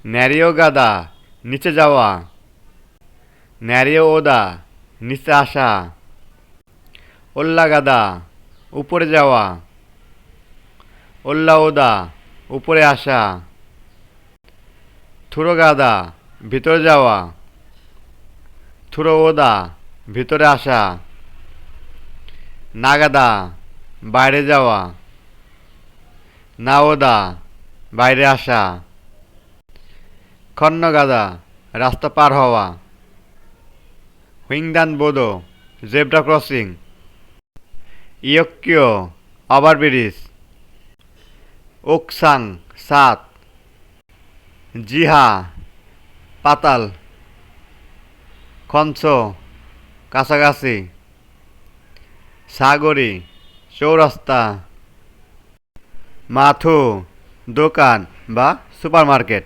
ন্যারিও গাদা নিচে যাওয়া। ন্যারিও ওদা নিচে আসা। ওল্লা গাদা উপরে যাওয়া। ওল্লা ওদা উপরে আসা। থুরো গাদা ভিতরে যাওয়া। থুরো ওদা ভিতরে আসা। নাগাদা বাইরে যাওয়া। না ওদা বাইরে আসা। খন্নগাদা রাস্তা পার হওয়া। হুইংদান বোদো জেব্রা ক্রসিং। ইয়ক্কিও ওভারব্রিজ। ওকসাং সাত। জিহা পাতাল। খঞ্চ কাছাকাছি। সাগরি চৌরাস্তা। মাথু দোকান বা সুপারমার্কেট।